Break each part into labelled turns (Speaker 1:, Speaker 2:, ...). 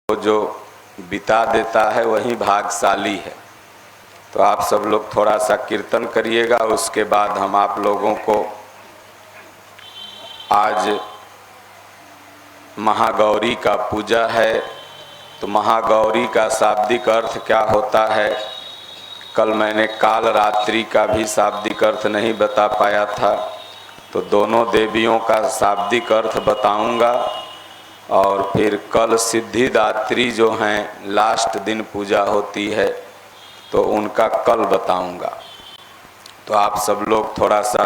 Speaker 1: जो बिता देता है वही भाग्यशाली है। तो आप सब लोग थोड़ा सा कीर्तन करिएगा, उसके बाद हम आप लोगों को आज महागौरी का पूजा है। तो महागौरी का शाब्दिक अर्थ क्या होता है, कल मैंने काल रात्रि का भी शाब्दिक अर्थ नहीं बता पाया था, तो दोनों देवियों का शाब्दिक अर्थ बताऊंगा। और फिर कल सिद्धिदात्री जो हैं लास्ट दिन पूजा होती है तो उनका कल बताऊंगा। तो आप सब लोग थोड़ा सा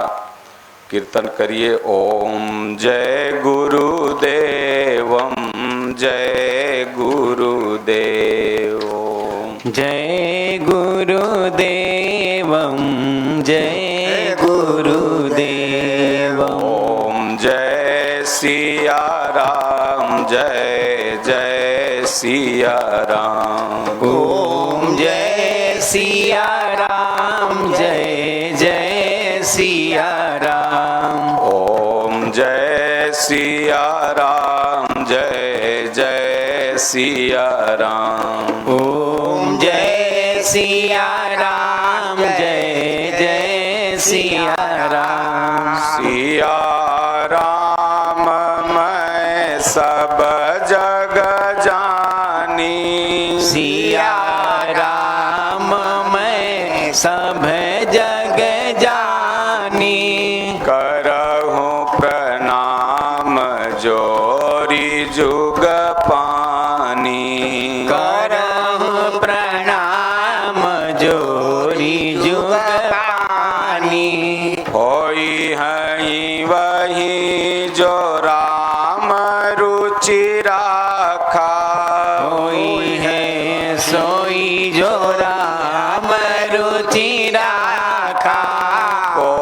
Speaker 1: कीर्तन करिए। ओम जय गुरुदेवम जय गुरुदेव,
Speaker 2: जय गुरुदेवम जय गुरुदेव।
Speaker 1: ओम जय सिया राम जय जय सिया राम।
Speaker 2: ओम जय सिया राम जय जय सिया राम।
Speaker 1: ओम जय सिया राम जय जय सिया राम।
Speaker 2: ओम जय सिया राम जय जय सिया राम।
Speaker 1: सिया राम मैं सब जग जानी,
Speaker 2: सिया राम मैं सब जग जानी।
Speaker 1: करहूँ प्रणाम जोरी जुग पानी,
Speaker 2: करहूँ प्रणाम जोरी जुग पानी।
Speaker 1: होई हई वही जो राम रुचि राखा,
Speaker 2: होई है सोई जो राम रुचि राखा।
Speaker 1: को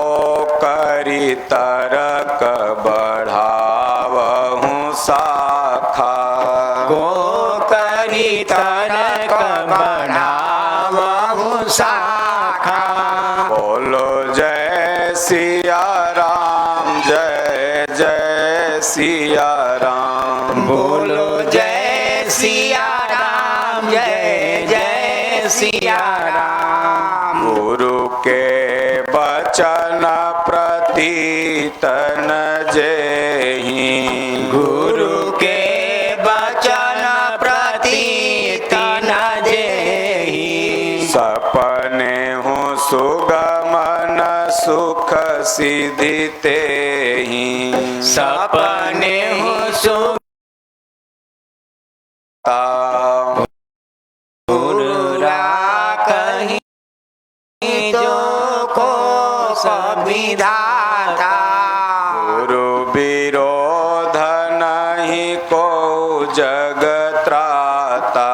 Speaker 1: करी तरक बढ़ावहूँ शाखा,
Speaker 2: को करी तरक बढ़ावहूँ शाखा।
Speaker 1: बोलो जय सिया राम जय जय सिया राम।
Speaker 2: बोलो जय सिया राम जय जय सिया राम।
Speaker 1: गुरु के बचन प्रतीतन जेहि,
Speaker 2: गुरु के बचन प्रतीतन जेहि।
Speaker 1: सपने हूँ सुगमन सुख सिद्धि तेहि,
Speaker 2: सपने हूँ सुख कहीं जो को विधाता।
Speaker 1: गुरु विरोध नहीं को जग त्राता,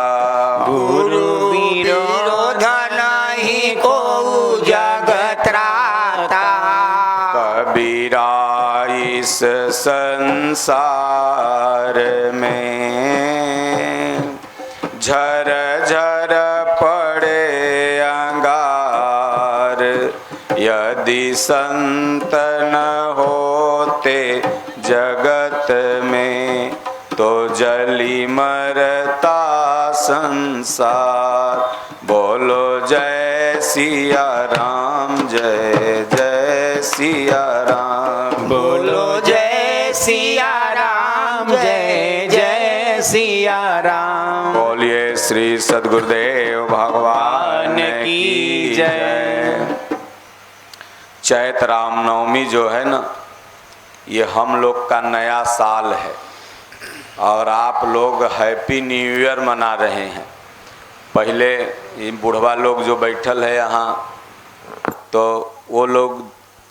Speaker 2: गुरु विरोध नहीं को जग त्राता।
Speaker 1: कबीरा इस संसार में झर झर पड़े अंगार, यदि संत न होते जगत में तो जली मरता संसार। बोलो जय सिया राम जय जय सिया राम।
Speaker 2: बोलो जय सिया राम जय जय सिया राम।
Speaker 1: बोलिए श्री सद्गुरुदेव भगवान की जय। चैत रामनवमी जो है ना, ये हम लोग का नया साल है और आप लोग हैप्पी न्यू ईयर मना रहे हैं। पहले ये बुढ़वा लोग जो बैठल है यहाँ, तो वो लोग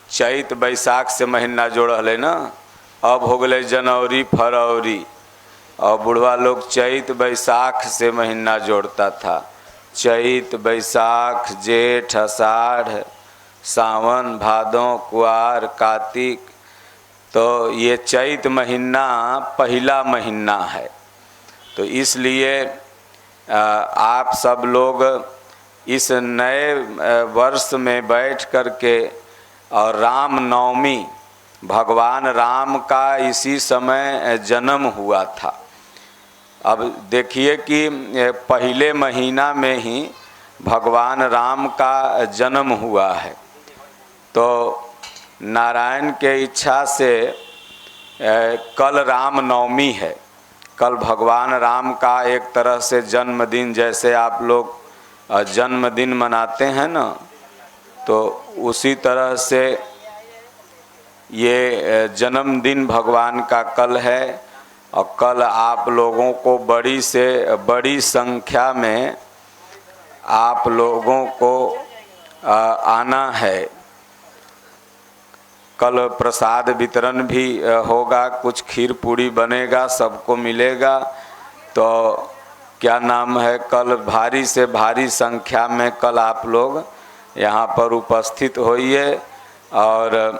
Speaker 1: चैत बैसाख से महीना जोड़ल है ना, अब हो गए जनवरी फरवरी, और बुढ़वा लोग चैत बैसाख से महीना जोड़ता था। चैत बैसाख जेठ आषाढ़ सावन भादों कुआर कार्तिक, तो ये चैत महीना पहला महीना है। तो इसलिए आप सब लोग इस नए वर्ष में बैठ कर के, और राम नवमी भगवान राम का इसी समय जन्म हुआ था। अब देखिए कि पहले महीना में ही भगवान राम का जन्म हुआ है, तो नारायण के इच्छा से कल राम नवमी है। कल भगवान राम का एक तरह से जन्मदिन, जैसे आप लोग जन्मदिन मनाते हैं ना, तो उसी तरह से ये जन्मदिन भगवान का कल है। और कल आप लोगों को बड़ी से बड़ी संख्या में आप लोगों को आना है। कल प्रसाद वितरण भी होगा, कुछ खीर पूड़ी बनेगा, सबको मिलेगा। तो क्या नाम है, कल भारी से भारी संख्या में कल आप लोग यहाँ पर उपस्थित होइए। और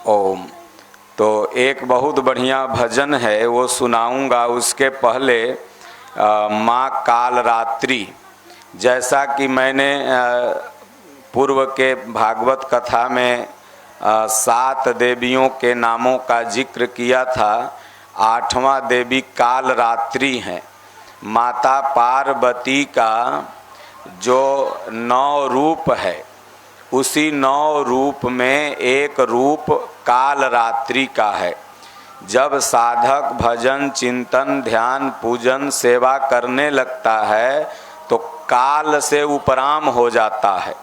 Speaker 1: ओम, तो एक बहुत बढ़िया भजन है वो सुनाऊंगा। उसके पहले माँ कालरात्रि, जैसा कि मैंने पूर्व के भागवत कथा में 7 देवियों के नामों का जिक्र किया था। 8वां देवी कालरात्रि है। माता पार्वती का जो 9 रूप है, उसी 9 रूप में एक रूप कालरात्रि का है। जब साधक भजन चिंतन ध्यान पूजन सेवा करने लगता है तो काल से उपराम हो जाता है।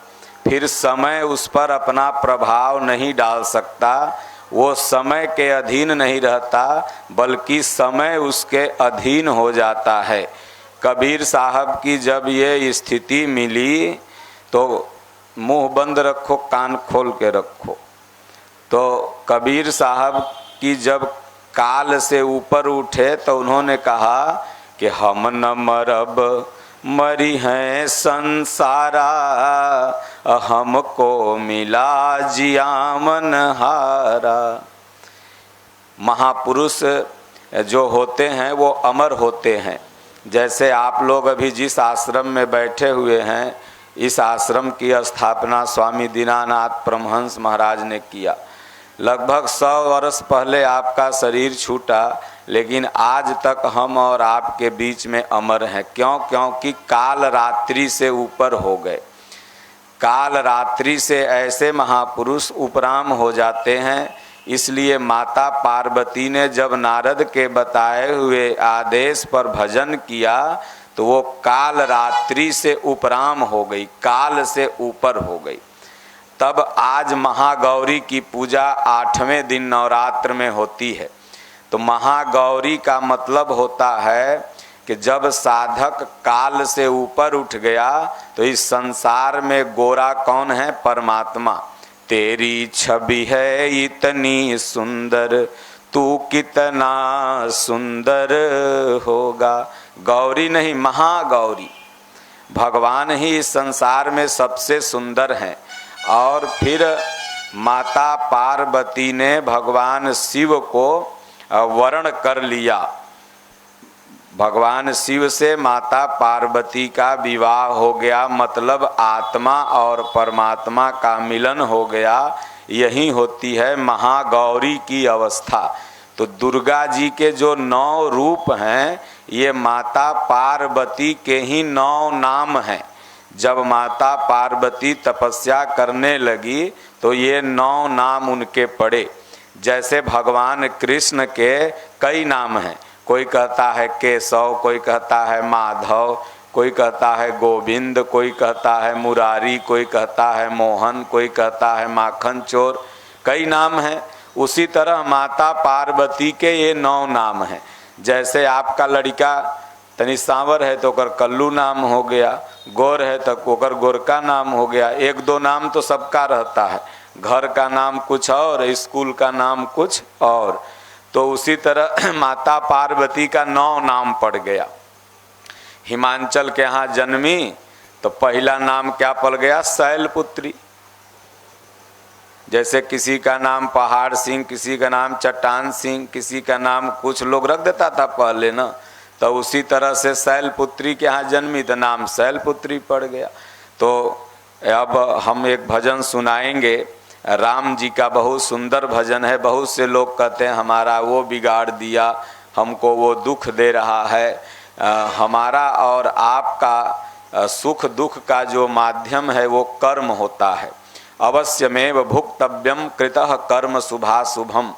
Speaker 1: फिर समय उस पर अपना प्रभाव नहीं डाल सकता, वो समय के अधीन नहीं रहता, बल्कि समय उसके अधीन हो जाता है। कबीर साहब की जब ये स्थिति मिली तो मुंह बंद रखो, कान खोल के रखो। तो कबीर साहब की जब काल से ऊपर उठे तो उन्होंने कहा कि हम न मरब मरी हैं संसारा, हमको मिला जियामन हारा। महापुरुष जो होते हैं वो अमर होते हैं। जैसे आप लोग अभी जिस आश्रम में बैठे हुए हैं, इस आश्रम की स्थापना स्वामी दीनानाथ परमहंस महाराज ने किया। लगभग 100 वर्ष पहले आपका शरीर छूटा, लेकिन आज तक हम और आपके बीच में अमर हैं। क्यों? क्योंकि काल रात्रि से ऊपर हो गए। काल रात्रि से ऐसे महापुरुष उपराम हो जाते हैं। इसलिए माता पार्वती ने जब नारद के बताए हुए आदेश पर भजन किया तो वो काल रात्रि से उपराम हो गई, काल से ऊपर हो गई। तब आज महागौरी की पूजा 8वें दिन नवरात्र में होती है। तो महागौरी का मतलब होता है कि जब साधक काल से ऊपर उठ गया तो इस संसार में गोरा कौन है? परमात्मा। तेरी छवि है इतनी सुंदर, तू कितना सुंदर होगा। गौरी नहीं, महागौरी। भगवान ही इस संसार में सबसे सुंदर हैं। और फिर माता पार्वती ने भगवान शिव को वरण कर लिया। भगवान शिव से माता पार्वती का विवाह हो गया, मतलब आत्मा और परमात्मा का मिलन हो गया। यही होती है महागौरी की अवस्था। तो दुर्गा जी के जो 9 रूप हैं, ये माता पार्वती के ही 9 नाम हैं। जब माता पार्वती तपस्या करने लगी तो ये 9 नाम उनके पड़े। जैसे भगवान कृष्ण के कई नाम हैं। कोई कहता है केशव, कोई कहता है माधव, कोई कहता है गोविंद, कोई कहता है मुरारी, कोई कहता है मोहन, कोई कहता है माखन चोर। कई नाम हैं। उसी तरह माता पार्वती के ये 9 नाम हैं। जैसे आपका लड़का तनी सांवर है तो ओकर कल्लू नाम हो गया, गोर है तो ओकर गोरका नाम हो गया। 1-2 नाम तो सबका रहता है। घर का नाम कुछ और, स्कूल का नाम कुछ और। तो उसी तरह माता पार्वती का 9 नाम पड़ गया। हिमांचल के यहाँ जन्मी तो पहला नाम क्या पड़ गया? शैलपुत्री। जैसे किसी का नाम पहाड़ सिंह, किसी का नाम चट्टान सिंह, किसी का नाम कुछ लोग रख देता था पहले ना, तो उसी तरह से शैलपुत्री के यहाँ जन्मी तो नाम शैलपुत्री पड़ गया। तो अब हम एक भजन सुनाएंगे। राम जी का बहुत सुंदर भजन है। बहुत से लोग कहते हैं हमारा वो बिगाड़ दिया, हमको वो दुख दे रहा है। हमारा और आपका सुख दुख का जो माध्यम है वो कर्म होता है। अवश्यमेव भुक्तव्यम कृतः कर्म शुभाशुभम।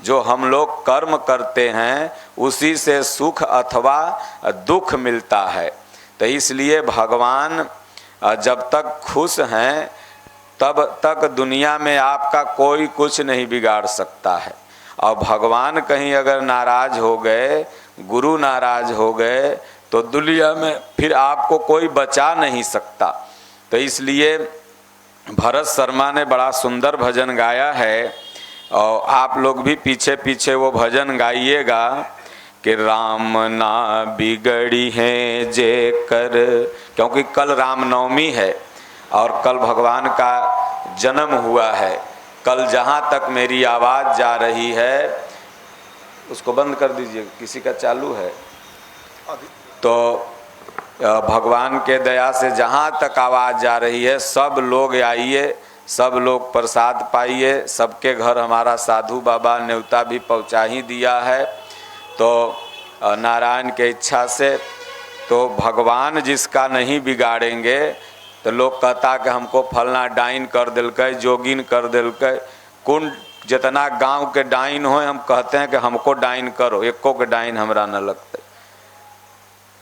Speaker 1: जो हम लोग कर्म करते हैं उसी से सुख अथवा दुख मिलता है। तो इसलिए भगवान जब तक खुश हैं तब तक दुनिया में आपका कोई कुछ नहीं बिगाड़ सकता है। और भगवान कहीं अगर नाराज हो गए, गुरु नाराज हो गए, तो दुनिया में फिर आपको कोई बचा नहीं सकता। तो इसलिए भरत शर्मा ने बड़ा सुंदर भजन गाया है, और आप लोग भी पीछे पीछे वो भजन गाइएगा कि राम ना बिगड़ी है जे कर, क्योंकि कल रामनवमी है और कल भगवान का जन्म हुआ है। कल जहाँ तक मेरी आवाज़ जा रही है, उसको बंद कर दीजिए, किसी का चालू है। तो भगवान के दया से जहाँ तक आवाज़ जा रही है, सब लोग आइए, सब लोग प्रसाद पाइए। सबके घर हमारा साधु बाबा न्योता भी पहुँचा ही दिया है। तो नारायण के इच्छा से तो भगवान जिसका नहीं बिगाड़ेंगे, तो लोग कहता कि हमको फलना डाइन कर दिलकै, जोगिन कर दिलकै। कुन जितना गांव के डाइन हो, हम कहते हैं कि हमको डाइन करो, एको के डाइन हमरा न लगते।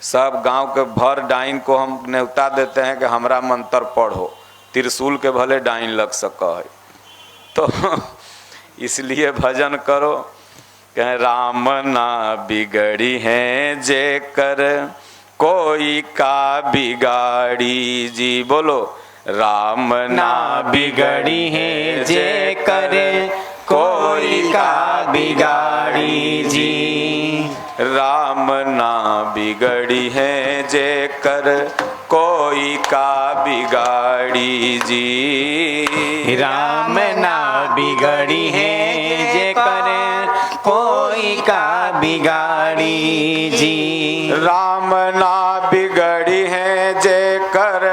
Speaker 1: सब गांव के भर डाइन को हम न्योता देते हैं कि हमरा मंत्र पढ़ो, त्रिशूल के भले डाइन लग सका है। तो इसलिए भजन करो कि राम ना बिगड़ी है जे कर कोई का बिगाड़ी जी। बोलो राम ना बिगड़ी है जे कर कोई का बिगाड़ी जी। राम ना बिगड़ी है जे कर कोई का बिगाड़ी जी।
Speaker 2: राम ना बिगड़ी है जे कर कोई का बिगाड़ी जी।
Speaker 1: राम ना बिगड़ी है जे कर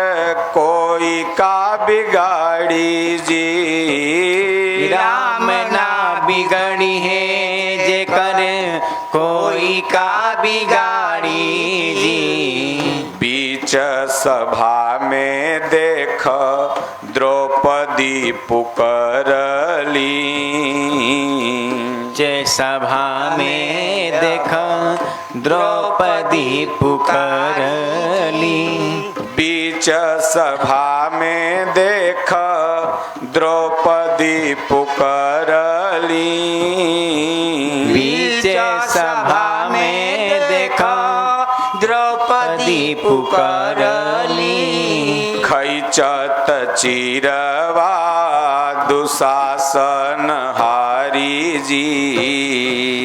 Speaker 1: कोई का बिगाड़ी जी।
Speaker 2: राम ना बिगड़ी है जे कर कोई का बिगाड़ी जी।
Speaker 1: बीच सभा में देख द्रौपदी पुकारली।
Speaker 2: जय सभा में देख द्रौपदी पुकारली।
Speaker 1: बीच सभा में देख द्रौपदी पुकारली।
Speaker 2: बीच सभा में देख द्रौपदी पुकारली।
Speaker 1: खैचत चिरवा दुशासन हारी जी।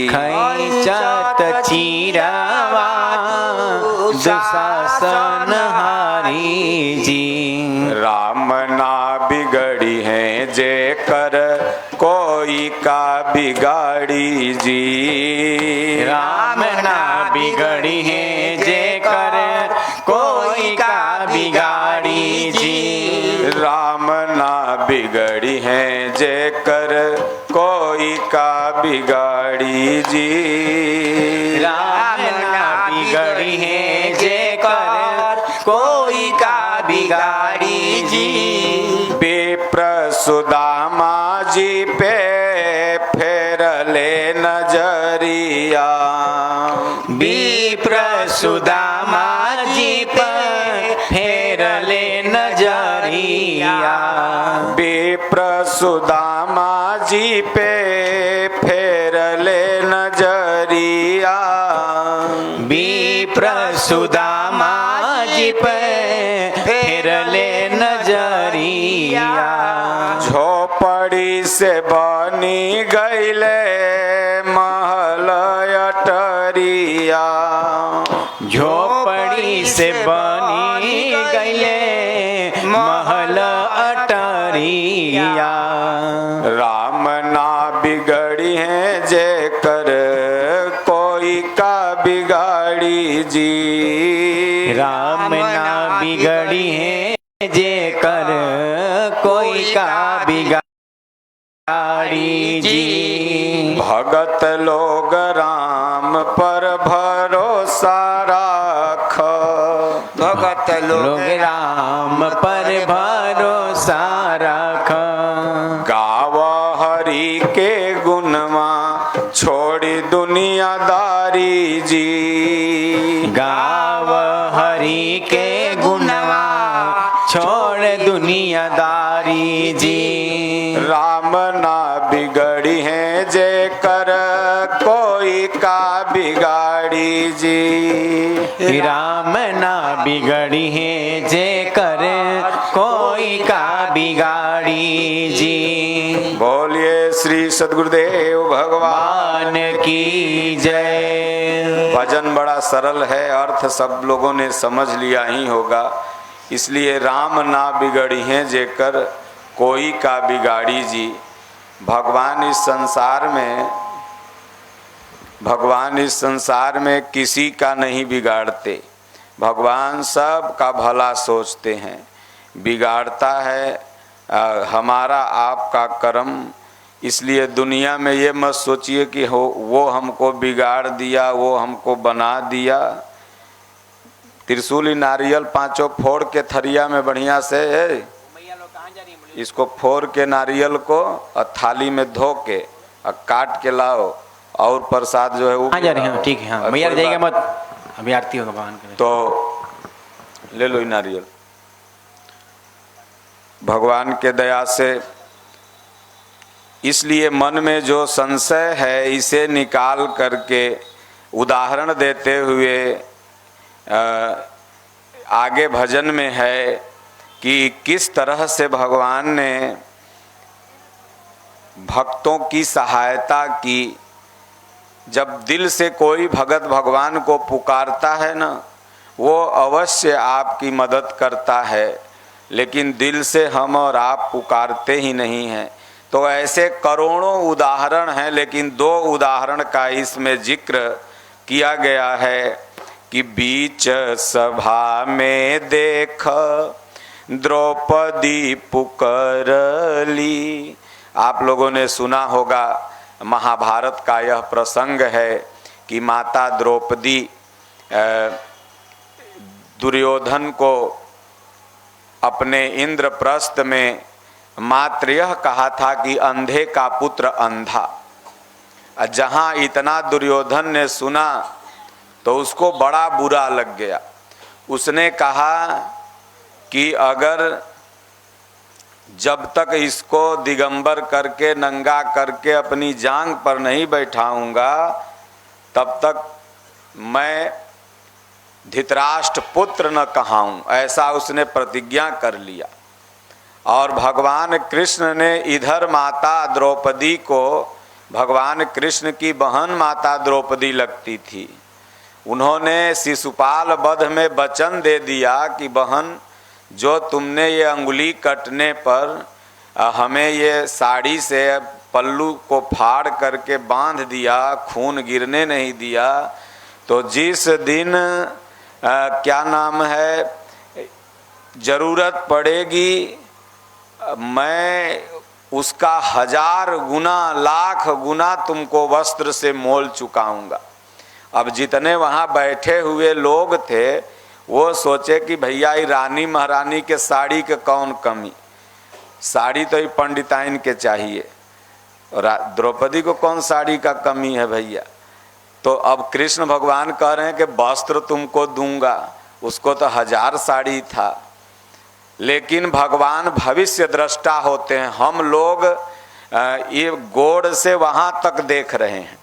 Speaker 2: खैचत चिरवा दुशासन हारी जी।
Speaker 1: राम ना बिगड़ी है जे कर कोई का बिगाड़ी जी।
Speaker 2: राम ना बिगड़ी है जे कर कोई का बिगाड़ी जी।
Speaker 1: राम ना बिगड़ी है जे कर कोई का बिगाड़ी जी।
Speaker 2: राम ना बिगड़ी है जे कर कोई का बिगाड़ी जी।
Speaker 1: विप्र सुदामा जी पे फेर ले नजरिया।
Speaker 2: विप्र सुदामा जी पर फेर ले नजरिया।
Speaker 1: विप्र सुदामा जी पे फेर ले नजरिया।
Speaker 2: विप्र सुदामा जी पर फेर ले नजरिया।
Speaker 1: झोपड़ी से बनी गईले महल अटरिया।
Speaker 2: झोपड़ी से बनी गईले महल अटरिया।
Speaker 1: राम ना बिगड़ी है जे कर कोई का बिगाड़ी जी।
Speaker 2: राम ना बिगड़ी है जे कर कोई का बिगाड़ी जी।
Speaker 1: भगत लोग राम पर भरोसा राख।
Speaker 2: भगत लोग राम पर भरोसा रख।
Speaker 1: गाव हरि के गुणवा छोड़ी दुनियादारी जी।
Speaker 2: गाव हरि के गुणवा छोड़ दुनियादारी जी।
Speaker 1: राम ना बिगड़ी है जे कर कोई का बिगाड़ी जी।
Speaker 2: राम ना बिगड़ी है जे कर कोई का बिगाड़ी जी।
Speaker 1: बोलिए श्री सद्गुरुदेव भगवान
Speaker 2: की जय।
Speaker 1: भजन बड़ा सरल है, अर्थ सब लोगों ने समझ लिया ही होगा। इसलिए राम ना बिगड़ी है जेकर कोई का बिगाड़ी जी। भगवान इस संसार में किसी का नहीं बिगाड़ते। भगवान सब का भला सोचते हैं। बिगाड़ता है हमारा आपका कर्म। इसलिए दुनिया में ये मत सोचिए कि वो हमको बिगाड़ दिया, वो हमको बना दिया। त्रिशूली नारियल पांचों फोड़ के थरिया में बढ़िया से इसको फोड़ के नारियल को और थाली में धो के और काट के लाओ और प्रसाद जो है वो
Speaker 2: जा रहे हैं। ठीक है, हाँ मैया जाएगा मत, अभी आरती होगा भगवान के।
Speaker 1: तो ले लो नारियल। भगवान के दया से इसलिए मन में जो संशय है इसे निकाल करके उदाहरण देते हुए आगे भजन में है कि किस तरह से भगवान ने भक्तों की सहायता की। जब दिल से कोई भगत भगवान को पुकारता है ना, वो अवश्य आपकी मदद करता है। लेकिन दिल से हम और आप पुकारते ही नहीं हैं। तो ऐसे करोड़ों उदाहरण हैं, लेकिन दो उदाहरण का इसमें जिक्र किया गया है कि बीच सभा में देख द्रौपदी पुकारली। आप लोगों ने सुना होगा, महाभारत का यह प्रसंग है कि माता द्रौपदी दुर्योधन को अपने इंद्रप्रस्थ में मात्र यह कहा था कि अंधे का पुत्र अंधा। जहाँ इतना दुर्योधन ने सुना तो उसको बड़ा बुरा लग गया। उसने कहा कि अगर जब तक इसको दिगंबर करके नंगा करके अपनी जांग पर नहीं बैठाऊंगा तब तक मैं धृतराष्ट्र पुत्र न कहाऊं। ऐसा उसने प्रतिज्ञा कर लिया। और भगवान कृष्ण ने इधर माता द्रौपदी को, भगवान कृष्ण की बहन माता द्रौपदी लगती थी, उन्होंने शिशुपाल वध में वचन दे दिया कि बहन जो तुमने ये अंगुली कटने पर हमें ये साड़ी से पल्लू को फाड़ करके बांध दिया, खून गिरने नहीं दिया, तो जिस दिन क्या नाम है जरूरत पड़ेगी मैं उसका 1000 गुना लाख गुना तुमको वस्त्र से मोल चुकाऊंगा। अब जितने वहाँ बैठे हुए लोग थे वो सोचे कि भैया ये रानी महारानी के साड़ी के कौन कमी, साड़ी तो ही पंडिताइन के चाहिए, द्रौपदी को कौन साड़ी का कमी है भैया। तो अब कृष्ण भगवान कह रहे हैं कि वस्त्र तुमको दूंगा, उसको तो 1000 साड़ी था। लेकिन भगवान भविष्य दृष्टा होते हैं। हम लोग ये गोड़ से वहां तक देख रहे हैं,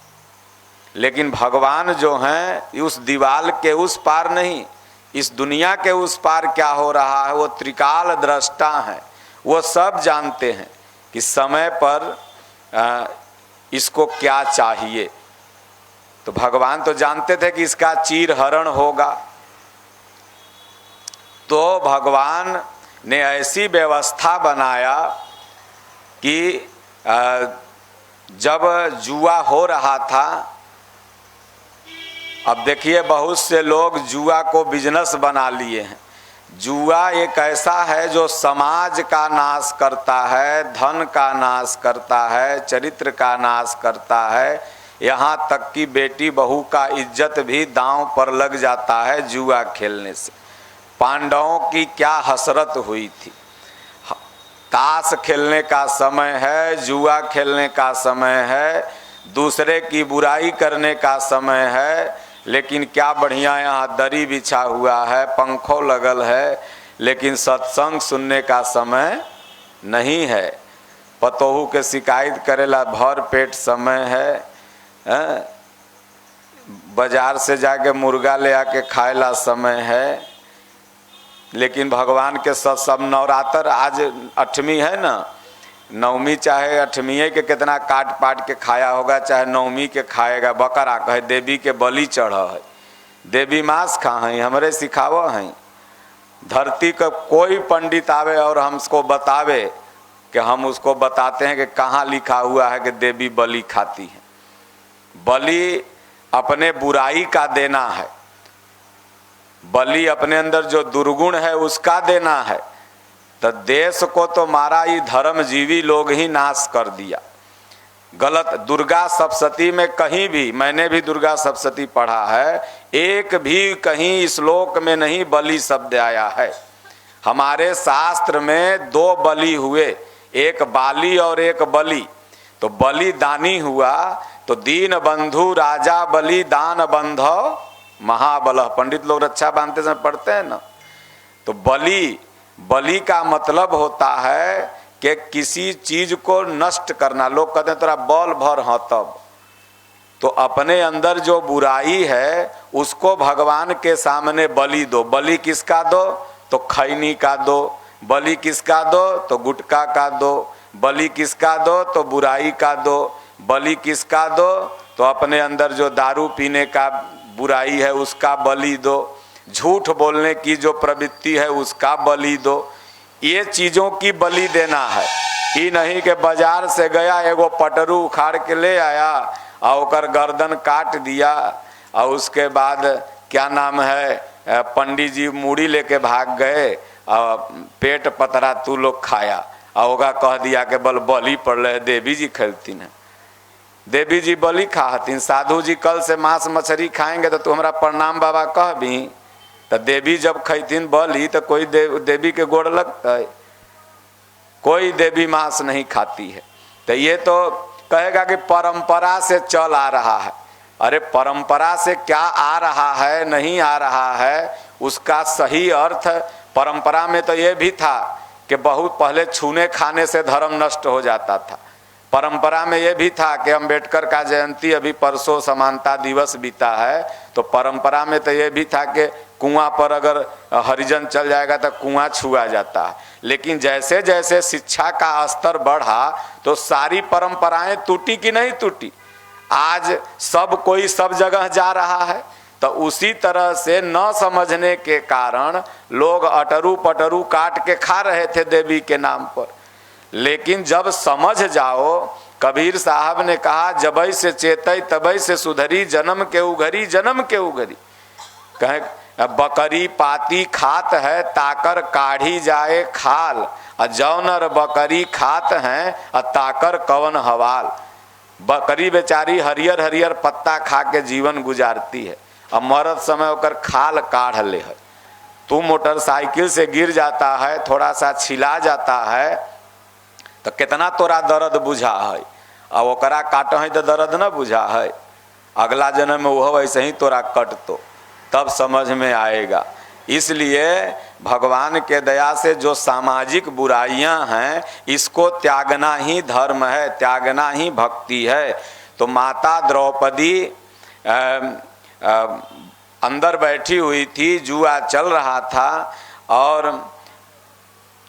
Speaker 1: लेकिन भगवान जो हैं उस दीवाल के उस पार नहीं, इस दुनिया के उस पार क्या हो रहा है वो त्रिकाल दृष्टा हैं। वो सब जानते हैं कि समय पर इसको क्या चाहिए। तो भगवान तो जानते थे कि इसका चीर हरण होगा। तो भगवान ने ऐसी व्यवस्था बनाया कि जब जुआ हो रहा था, अब देखिए बहुत से लोग जुआ को बिजनेस बना लिए हैं। जुआ एक ऐसा है जो समाज का नाश करता है, धन का नाश करता है, चरित्र का नाश करता है, यहाँ तक कि बेटी बहू का इज्जत भी दांव पर लग जाता है जुआ खेलने से। पांडवों की क्या हसरत हुई थी। ताश खेलने का समय है, जुआ खेलने का समय है, दूसरे की बुराई करने का समय है, लेकिन क्या बढ़िया यहाँ दरी बिछा हुआ है, पंखों लगल है, लेकिन सत्संग सुनने का समय नहीं है। पतोहू के शिकायत करेला भर पेट समय है, बाजार से जाके मुर्गा ले आके खाएला समय है। लेकिन भगवान के सब नवरात्र आज 8वीं है ना, 9वीं चाहे 8वीं के कितना काट पाट के खाया होगा, चाहे 9वीं के खाएगा। बकरा कहे देवी के बलि चढ़ है, देवी मांस खा है, हमरे सिखाव है। धरती का कोई पंडित आवे और हमको बतावे कि हम उसको बताते हैं कि कहाँ लिखा हुआ है कि देवी बलि खाती है। बलि अपने बुराई का देना है, बलि अपने अंदर जो दुर्गुण है उसका देना है। तो देश को तो मारा ही धर्मजीवी लोग ही नाश कर दिया। गलत दुर्गा सप्तशती में कहीं भी, मैंने भी दुर्गा सप्तशती पढ़ा है, एक भी कहीं श्लोक में नहीं बलि शब्द आया है। हमारे शास्त्र में 2 बलि हुए, एक बाली और एक बलि। तो बलि दानी हुआ तो दीन बंधु राजा बलि दान बंधो महाबल। पंडित लोग रक्षा बांधते समय पढ़ते हैं ना। तो बलि का मतलब होता है कि किसी चीज को नष्ट करना। लोग कहते हैं तेरा बल भर हाँ, तब तो अपने अंदर जो बुराई है उसको भगवान के सामने बलि दो। बलि किसका दो? तो खैनी का दो। बलि किसका दो? तो गुटखा का दो। बलि किसका दो? तो बुराई का दो। बलि किसका दो? तो अपने अंदर जो दारू पीने का बुराई है उसका बलि दो। झूठ बोलने की जो प्रवृत्ति है उसका बलि दो। ये चीजों की बलि देना है। ये नहीं कि बाजार से गया एगो पटरू उखाड़ के ले आया और ओकर गर्दन काट दिया और उसके बाद क्या नाम है पंडित जी मूड़ी लेके भाग गए और पेट पतरा तू लोग खाया और ओका कह दिया कि बलि पड़ रहे देवी जी खेलती है। देवी जी बलि खाहतीन। साधु जी कल से मांस मछली खाएंगे तो तू हमरा प्रणाम बाबा कह भी। तो देवी जब खैतीन बलि तो कोई देवी के गोड़ लगता है? कोई देवी मांस नहीं खाती है। तो ये तो कहेगा कि परंपरा से चल आ रहा है। अरे परंपरा से क्या आ रहा है नहीं आ रहा है उसका सही अर्थ। परंपरा में तो ये भी था कि बहुत पहले छूने खाने से धर्म नष्ट हो जाता था। परंपरा में यह भी था कि अम्बेडकर का जयंती अभी परसों समानता दिवस बीता है, तो परंपरा में तो यह भी था कि कुआं पर अगर हरिजन चल जाएगा तो कुआं छुआ जाता है। लेकिन जैसे जैसे शिक्षा का स्तर बढ़ा तो सारी परंपराएं टूटी कि नहीं टूटी? आज सब कोई सब जगह जा रहा है। तो उसी तरह से न समझने के कारण लोग अटरू पटरू काट के खा रहे थे देवी के नाम पर। लेकिन जब समझ जाओ, कबीर साहब ने कहा जबई से चेतई तबई से सुधरी, जन्म के उघरी जन्म के उघरी। कहे बकरी पाती खात है ताकर काढ़ी जाए खाल, जौनर बकरी खात हैं ताकर कवन हवाल। बकरी बेचारी हरियर हरियर पत्ता खा के जीवन गुजारती है, अब मरद समय होकर खाल काढ़ ले है। तू मोटरसाइकिल से गिर जाता है, थोड़ा सा छिला जाता है तो कितना तोरा दर्द बुझा है, अब ओकरा काट है तो दर्द न बुझा है। अगला जन्म में वह वैसे ही तोरा कट तो तब समझ में आएगा। इसलिए भगवान के दया से जो सामाजिक बुराइयां हैं इसको त्यागना ही धर्म है, त्यागना ही भक्ति है। तो माता द्रौपदी अंदर बैठी हुई थी, जुआ चल रहा था और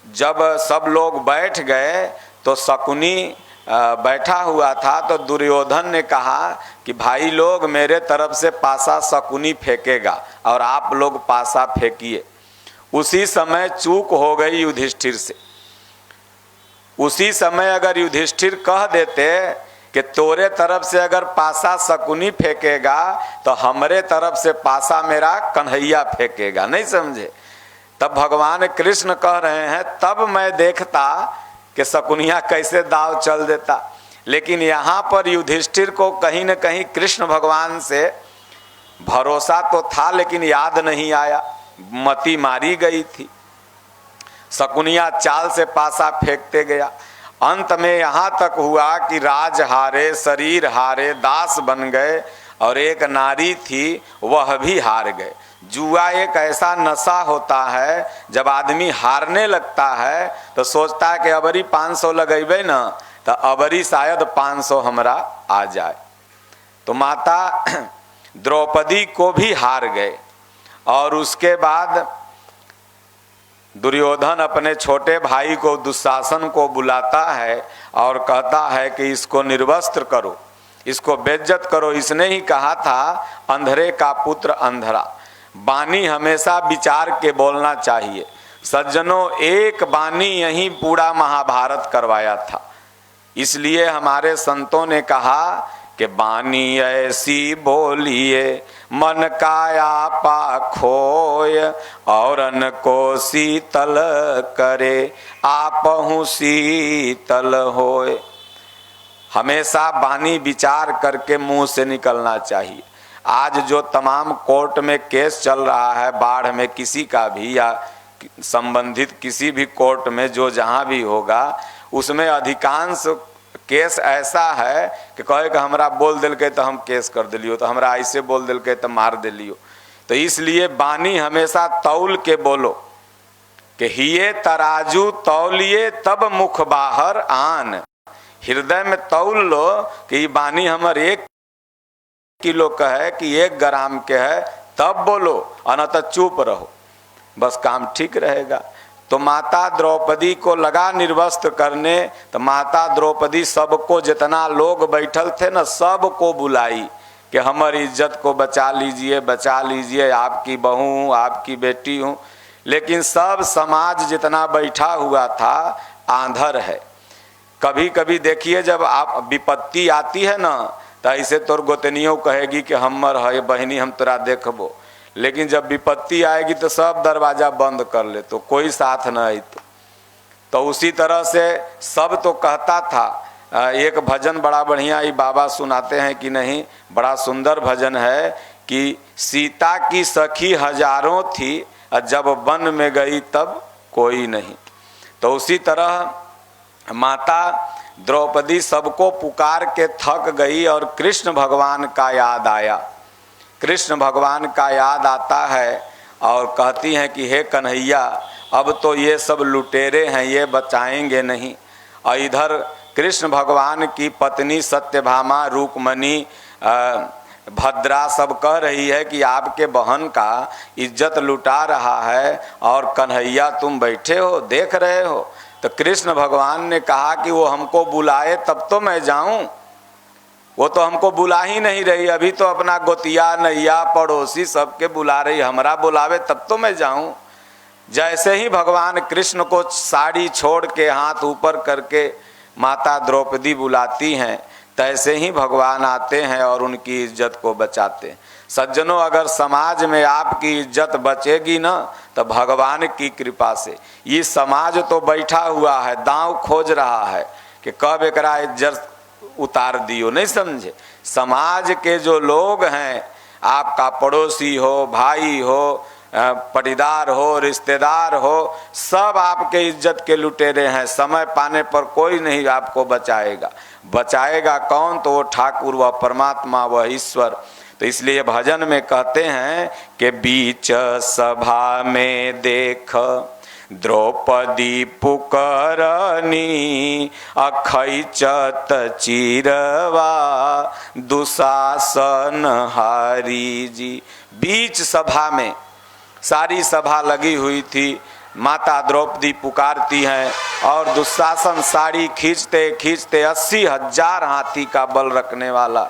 Speaker 1: जब सब लोग बैठ गए तो शकुनी बैठा हुआ था। तो दुर्योधन ने कहा कि भाई लोग मेरे तरफ से पासा शकुनी फेंकेगा और आप लोग पासा फेंकिए। उसी समय चूक हो गई युधिष्ठिर से। उसी समय अगर युधिष्ठिर कह देते कि तोरे तरफ से अगर पासा शकुनी फेंकेगा तो हमरे तरफ से पासा मेरा कन्हैया फेंकेगा, नहीं समझे? तब भगवान कृष्ण कह रहे हैं तब मैं देखता कि शकुनिया कैसे दाव चल देता। लेकिन यहाँ पर युधिष्ठिर को कहीं न कहीं कृष्ण भगवान से भरोसा तो था लेकिन याद नहीं आया, मति मारी गई थी। शकुनिया चाल से पासा फेंकते गया। अंत में यहाँ तक हुआ कि राज हारे, शरीर हारे, दास बन गए और एक नारी थी वह भी हार गए। जुआ एक ऐसा नशा होता है, जब आदमी हारने लगता है तो सोचता है कि अबरी 500 लगेबे न तो अबरी शायद 500 हमरा आ जाए। तो माता द्रौपदी को भी हार गए और उसके बाद दुर्योधन अपने छोटे भाई को दुशासन को बुलाता है और कहता है कि इसको निर्वस्त्र करो, इसको बेइज्जत करो। इसने ही कहा था अंधरे का पुत्र अंधरा। बानी हमेशा विचार के बोलना चाहिए। सज्जनों, एक बानी यही पूरा महाभारत करवाया था। इसलिए हमारे संतों ने कहा कि बानी ऐसी बोलिए मन काया पा खोय औरन को शीतल करे आपहु शीतल होय। हमेशा बानी विचार करके मुंह से निकलना चाहिए। आज जो तमाम कोर्ट में केस चल रहा है, बाढ़ में किसी का भी या संबंधित किसी भी कोर्ट में जो जहां भी होगा, उसमें अधिकांश केस ऐसा है कि कहे कि हमरा बोल दिल के तो हम केस कर दिलियो, तो हमरा ऐसे बोल दिल के तो मार दिलियो। तो इसलिए बानी हमेशा तौल के बोलो कि हिये तराजू तौलिए तब मुख बाहर आन। हृदय में तौल लो कि बानी हमर 1 किलो का है कि 1 ग्राम के है, तब बोलो, अनत चुप रहो, बस काम ठीक रहेगा। तो माता द्रौपदी को लगा निर्वस्त्र करने, तो माता द्रौपदी सबको, जितना लोग बैठल थे ना, सबको बुलाई कि हमारी इज्जत को बचा लीजिए, बचा लीजिए, आपकी बहू हूँ, आपकी बेटी हूँ। लेकिन सब समाज जितना बैठा हुआ था आंधर है। कभी कभी देखिए जब आप विपत्ति आती है ना, तो ऐसे तोर गोतनियों कहेगी कि हमर है बहनी, हम तोरा देखबो। लेकिन जब विपत्ति आएगी तो सब दरवाजा बंद कर ले, तो कोई साथ न आई। तो उसी तरह से सब तो कहता था। एक भजन बड़ा बढ़िया ये बाबा सुनाते हैं कि नहीं, बड़ा सुंदर भजन है कि सीता की सखी हजारों थी और जब वन में गई तब कोई नहीं। तो उसी तरह माता द्रौपदी सबको पुकार के थक गई और कृष्ण भगवान का याद आया। कृष्ण भगवान का याद आता है और कहती हैं कि हे कन्हैया, अब तो ये सब लुटेरे हैं, ये बचाएंगे नहीं। और इधर कृष्ण भगवान की पत्नी सत्यभामा, रुक्मणी, भद्रा सब कह रही है कि आपके बहन का इज्जत लुटा रहा है और कन्हैया तुम बैठे हो देख रहे हो। तो कृष्ण भगवान ने कहा कि वो हमको बुलाए तब तो मैं जाऊं। वो तो हमको बुला ही नहीं रही, अभी तो अपना गोतिया नैया पड़ोसी सबके बुला रही, हमरा बुलावे तब तो मैं जाऊं। जैसे ही भगवान कृष्ण को साड़ी छोड़ के हाथ ऊपर करके माता द्रौपदी बुलाती हैं, तैसे ही भगवान आते हैं और उनकी इज्जत को बचाते हैं। सज्जनों, अगर समाज में आपकी इज्जत बचेगी ना, तो भगवान की कृपा से। ये समाज तो बैठा हुआ है, दांव खोज रहा है कि कब एकरा इज्जत उतार दियो, नहीं समझे। समाज के जो लोग हैं, आपका पड़ोसी हो, भाई हो, पटीदार हो, रिश्तेदार हो, सब आपके इज्जत के लुटेरे हैं। समय पाने पर कोई नहीं आपको बचाएगा। बचाएगा कौन? तो वो ठाकुर, वह परमात्मा, वह ईश्वर। तो इसलिए भजन में कहते हैं कि बीच सभा में देख द्रौपदी पुकारनी अखैचत चिरवा दुशासन हारी जी। बीच सभा में, सारी सभा लगी हुई थी, माता द्रौपदी पुकारती हैं और दुशासन साड़ी खींचते खींचते 80,000 हाथी का बल रखने वाला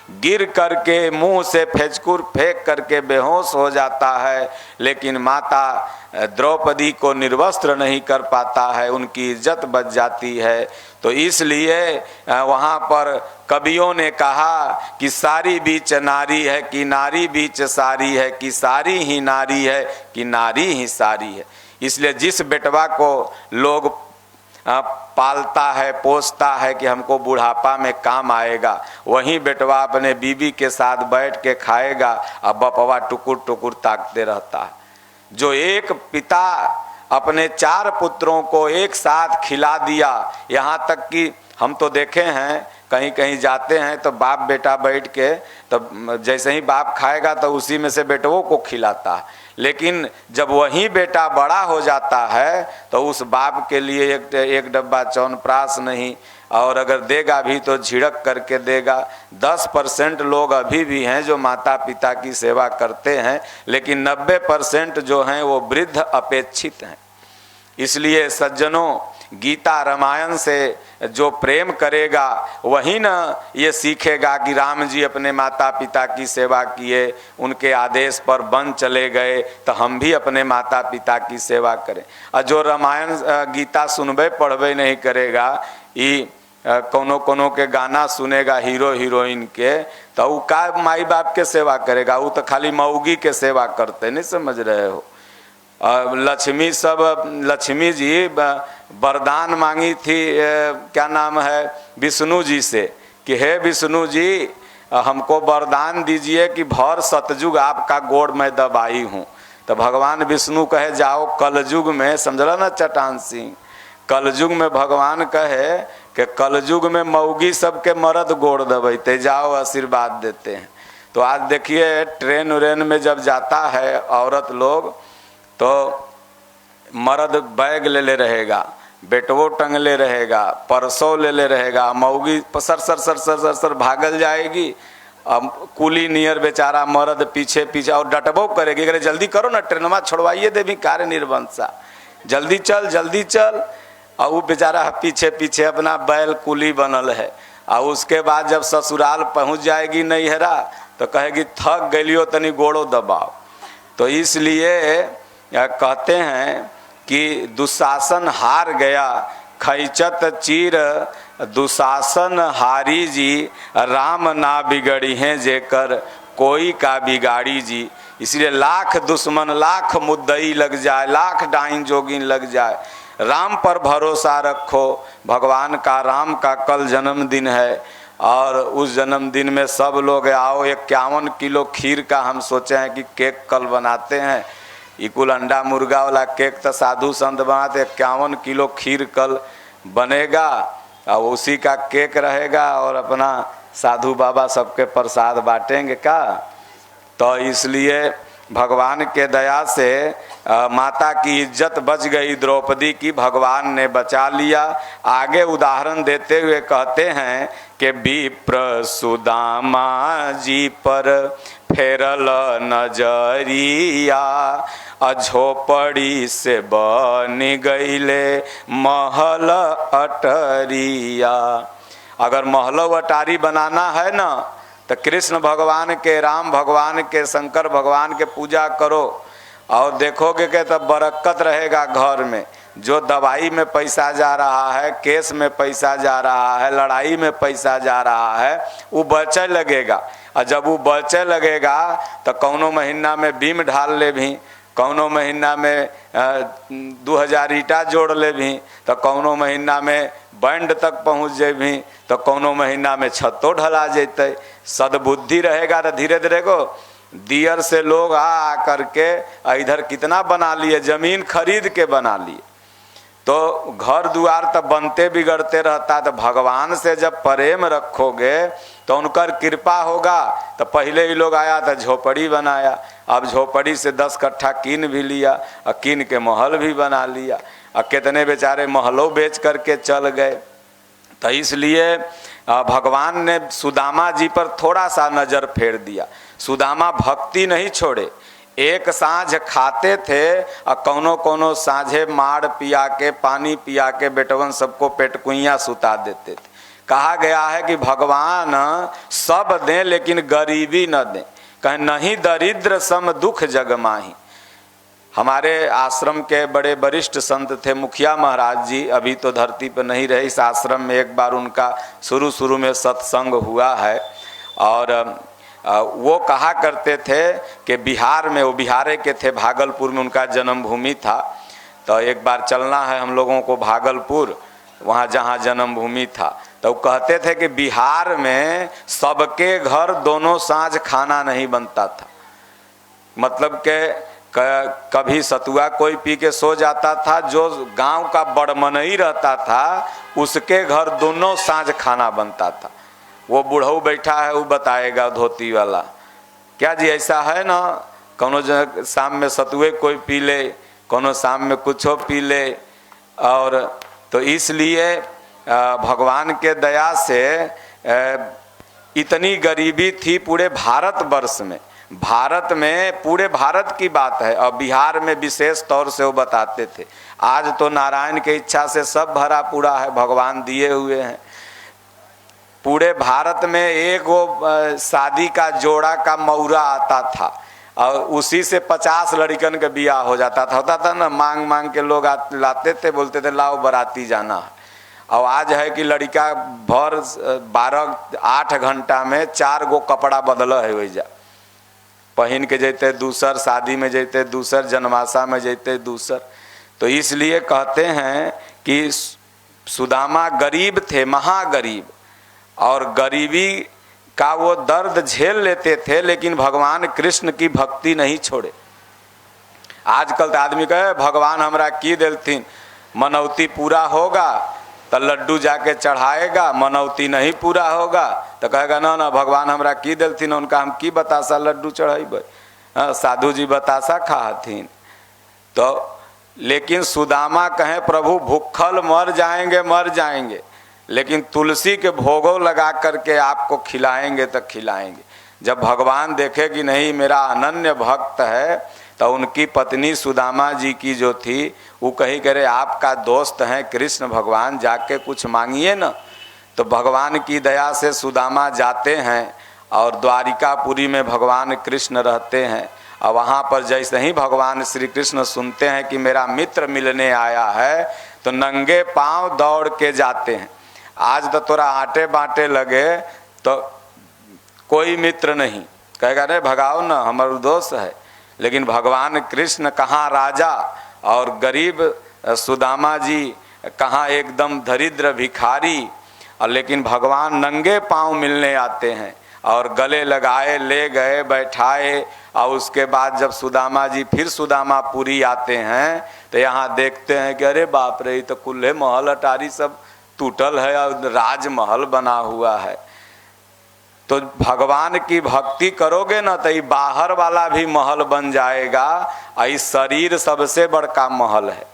Speaker 1: गिर करके मुंह से फेंचकुर फेंक करके बेहोश हो जाता है, लेकिन माता द्रौपदी को निर्वस्त्र नहीं कर पाता है, उनकी इज्जत बच जाती है। तो इसलिए वहाँ पर कवियों ने कहा कि सारी बीच नारी है कि नारी बीच सारी है, कि सारी ही नारी है कि नारी ही सारी है। इसलिए जिस बेटवा को लोग पालता है पोसता है कि हमको बुढ़ापा में काम आएगा, वहीं बेटवा अपने बीबी के साथ बैठ के खाएगा और बपवा टुकुर टुकुर ताकते रहता है। जो एक पिता अपने 4 पुत्रों को एक साथ खिला दिया, यहाँ तक कि हम तो देखे हैं कहीं कहीं जाते हैं तो बाप बेटा बैठ के, तो जैसे ही बाप खाएगा तो उसी में से बेटवों को खिलाता है। लेकिन जब वही बेटा बड़ा हो जाता है तो उस बाप के लिए एक डब्बा च्यवनप्राश नहीं, और अगर देगा भी तो झिड़क करके देगा। 10% लोग अभी भी हैं जो माता पिता की सेवा करते हैं, लेकिन 90% जो हैं वो वृद्ध अपेक्षित हैं। इसलिए सज्जनों, गीता रामायण से जो प्रेम करेगा वही न ये सीखेगा कि राम जी अपने माता पिता की सेवा किए, उनके आदेश पर वन चले गए, तो हम भी अपने माता पिता की सेवा करें। और जो रामायण गीता सुनबे पढ़बे नहीं करेगा, ये कोनो कोनो के गाना सुनेगा हीरो हीरोइन के, तो वो का माई बाप के सेवा करेगा? वो तो खाली मऊगी के सेवा करते, नहीं समझ रहे हो। लक्ष्मी जी वरदान मांगी थी, क्या नाम है, विष्णु जी से कि हे विष्णु जी हमको वरदान दीजिए कि भर सतयुग आपका गोड़ मैं दबाई हूँ। तो भगवान विष्णु कहे जाओ कलयुग में, समझला ना चट्टान सिंह, कलयुग में भगवान कहे कि कलयुग में मऊगी सबके मर्द गोड़ दबाते, जाओ आशीर्वाद देते हैं। तो आज देखिए ट्रेन व्रेन में जब जाता है औरत लोग, तो मर्द बैग ले ले रहेगा, बेटवो टंग ले रहेगा, परसों ले ले रहेगा, मऊगी sir sir sir sir sir sir भागल जाएगी। अब कुली नियर बेचारा मर्द पीछे पीछे और डटबो करेगी, अरे जल्दी करो ना, ट्रेनमा छोड़वाइए देवी कार्य निर्वंशा, जल्दी चल जल्दी चल। और वो बेचारा पीछे पीछे अपना बैल कुली बनल है। और उसके बाद जब ससुराल पहुंच जाएगी नैहरा तो कहेगी थक गलियो तनी गोड़ो दबाओ। तो इसलिए कहते हैं कि दुशासन हार गया, खैचत चीर दुशासन हारी जी, राम ना बिगड़ी हैं जेकर कोई का बिगाड़ी जी। इसलिए लाख दुश्मन लाख मुद्दई लग जाए, लाख डाइन जोगिन लग जाए, राम पर भरोसा रखो। भगवान का राम का कल जन्मदिन है और उस जन्मदिन में सब लोग आओ। 51 किलो खीर का हम सोचे हैं कि केक कल बनाते हैं। इकुल अंडा मुर्गा वाला केक तो साधु संत बनाते, 51 किलो खीर कल बनेगा और उसी का केक रहेगा और अपना साधु बाबा सबके प्रसाद बांटेंगे का। तो इसलिए भगवान के दया से माता की इज्जत बच गई, द्रौपदी की भगवान ने बचा लिया। आगे उदाहरण देते हुए कहते हैं कि विप्र सुदामा जी पर फेरल नजरिया, झोपड़ी से बन गईले महल अटरिया। अगर महल अटारी बनाना है ना तो कृष्ण भगवान के, राम भगवान के, शंकर भगवान के पूजा करो और देखोगे कि तब बरकत रहेगा घर में। जो दवाई में पैसा जा रहा है, केस में पैसा जा रहा है, लड़ाई में पैसा जा रहा है, वो बचे लगेगा। और जब वो बचे लगेगा तो कौनो महीना में बीम ढाल ले भी, कौनो महीना में 2000 ईटा जोड़ ले भी, तो कौनो महीना में बैंड तक पहुँच जेबी, तो कौनो महीना में छतो ढला जेते। सद्बुद्धि रहेगा तो धीरे धीरे को दियर से लोग आ करके इधर कितना बना लिए, जमीन खरीद के बना लिए। तो घर द्वार तो बनते बिगड़ते रहता। तो भगवान से जब प्रेम रखोगे तो उनकर कृपा होगा। तो पहले ही लोग आया तो झोपड़ी बनाया, अब झोपड़ी से 10 कट्ठा कीन भी लिया और कीन के महल भी बना लिया। और कितने बेचारे महलों बेच करके चल गए। तो इसलिए भगवान ने सुदामा जी पर थोड़ा सा नज़र फेर दिया। सुदामा भक्ति नहीं छोड़े, एक साँझ खाते थे और कौनो कौनो साँझे माड़ पिया के, पानी पिया के बेटवन सबको पेटकुइयाँ सुता देते थे। कहा गया है कि भगवान सब दें लेकिन गरीबी न दें, कहें नहीं दरिद्र सम दुख जग माही। हमारे आश्रम के बड़े वरिष्ठ संत थे मुखिया महाराज जी, अभी तो धरती पर नहीं रहे। इस आश्रम में एक बार उनका शुरू में सत्संग हुआ है और वो कहा करते थे कि बिहार में, वो बिहारे के थे, भागलपुर में उनका जन्मभूमि था, तो एक बार चलना है हम लोगों को भागलपुर, वहाँ जहाँ जन्मभूमि था। तो वो कहते थे कि बिहार में सबके घर दोनों सांझ खाना नहीं बनता था, मतलब के कभी सतुआ कोई पी के सो जाता था, जो गांव का बड़मनई रहता था उसके घर दोनों सांझ खाना बनता था। वो बूढ़ऊ बैठा है, वो बताएगा धोती वाला, क्या जी ऐसा है ना, कोनो शाम में सतुए कोई पी ले, कोनो शाम में कुछ पी ले। और तो इसलिए भगवान के दया से इतनी गरीबी थी पूरे भारतवर्ष में, भारत में पूरे भारत की बात है, और बिहार में विशेष तौर से वो बताते थे। आज तो नारायण की इच्छा से सब भरा पूरा है, भगवान दिए हुए हैं। पूरे भारत में एक वो शादी का जोड़ा का मौरा आता था और उसी से 50 लड़कन का बियाह हो जाता था, होता था ना, मांग मांग के लोग लाते थे, बोलते थे लाओ बराती जाना है। और आज है कि लड़का भर 8 घंटा में 4 गो कपड़ा बदल है, वैजा पहन के जैते दूसर, शादी में जैते दूसर, जन्माशा में जैते दूसर। तो इसलिए कहते हैं कि सुदामा गरीब थे, महागरीब, और गरीबी का वो दर्द झेल लेते थे, लेकिन भगवान कृष्ण की भक्ति नहीं छोड़े। आजकल तो आदमी कहे भगवान हमरा की देलथिन, मनौती पूरा होगा तो लड्डू जाके चढ़ाएगा, मनौती नहीं पूरा होगा तो कहेगा ना ना भगवान हमरा की देलथिन, उनका हम की बतासा लड्डू चढ़ेबै, साधु जी बतासा खाहथिन। तो लेकिन सुदामा कहें प्रभु भूखल मर जाएंगे, लेकिन तुलसी के भोगों लगा करके आपको खिलाएंगे तो खिलाएंगे। जब भगवान देखे कि नहीं मेरा अनन्य भक्त है, तो उनकी पत्नी सुदामा जी की जो थी वो कही करे आपका दोस्त हैं कृष्ण भगवान, जाके कुछ मांगिए ना। तो भगवान की दया से सुदामा जाते हैं और द्वारिकापुरी में भगवान कृष्ण रहते हैं, और वहाँ पर जैसे ही भगवान श्री कृष्ण सुनते हैं कि मेरा मित्र मिलने आया है, तो नंगे पांव दौड़ के जाते हैं। आज तो तोरा आटे बांटे लगे तो कोई मित्र नहीं, कहेगा अरे भगाओ ना हमारा दोस्त है। लेकिन भगवान कृष्ण कहाँ राजा और गरीब सुदामा जी कहाँ एकदम दरिद्र भिखारी, और लेकिन भगवान नंगे पांव मिलने आते हैं और गले लगाए, ले गए, बैठाए। और उसके बाद जब सुदामा जी फिर सुदामापुरी आते हैं तो यहाँ देखते हैं कि अरे बाप रे, तो कुल्हे महल अटारी सब टूटल है और राजमहल बना हुआ है। तो भगवान की भक्ति करोगे ना तो ये बाहर वाला भी महल बन जाएगा, और इस शरीर सबसे बड़का महल है।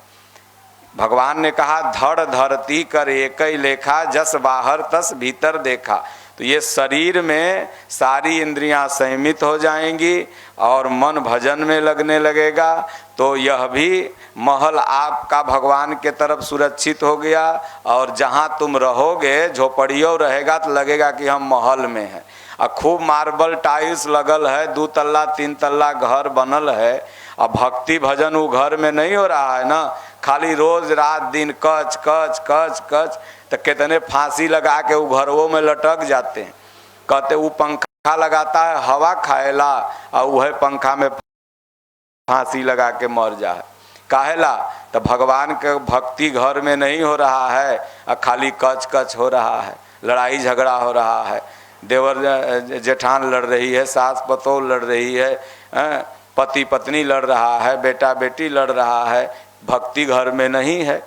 Speaker 1: भगवान ने कहा धड़ धरती कर एक ही लेखा, जस बाहर तस भीतर देखा। तो ये शरीर में सारी इंद्रियां संयमित हो जाएंगी और मन भजन में लगने लगेगा, तो यह भी महल आपका भगवान के तरफ सुरक्षित हो गया। और जहाँ तुम रहोगे झोपड़ियों रहेगा तो लगेगा कि हम महल में हैं, और खूब मार्बल टाइल्स लगल है, 2 तल्ला 3 तल्ला घर बनल है। अब भक्ति भजन वो घर में नहीं हो रहा है ना, खाली रोज रात दिन कच कच कच कच। तो कितने फांसी लगा के वो घरों में लटक जाते हैं, कहते वो पंखा लगाता है हवा खाएला, और वह पंखा में फांसी लगा के मर जाए काहेला। तो भगवान के भक्ति घर में नहीं हो रहा है, और खाली कच कच हो रहा है, लड़ाई झगड़ा हो रहा है, देवर जेठान लड़ रही है, सास पतोह लड़ रही है, पति पत्नी लड़ रहा है, बेटा बेटी लड़ रहा है, भक्ति घर में नहीं है।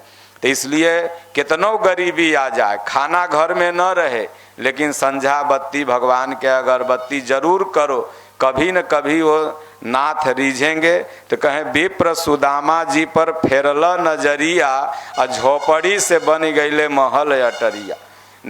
Speaker 1: तो इसलिए कितनों गरीबी आ जाए, खाना घर में न रहे, लेकिन संझा बत्ती भगवान के अगरबत्ती जरूर करो, कभी न कभी वो नाथ रीझेंगे। तो कहें विप्र सुदामा जी पर फेरल नजरिया, और झोपड़ी से बन गईले महल अटरिया।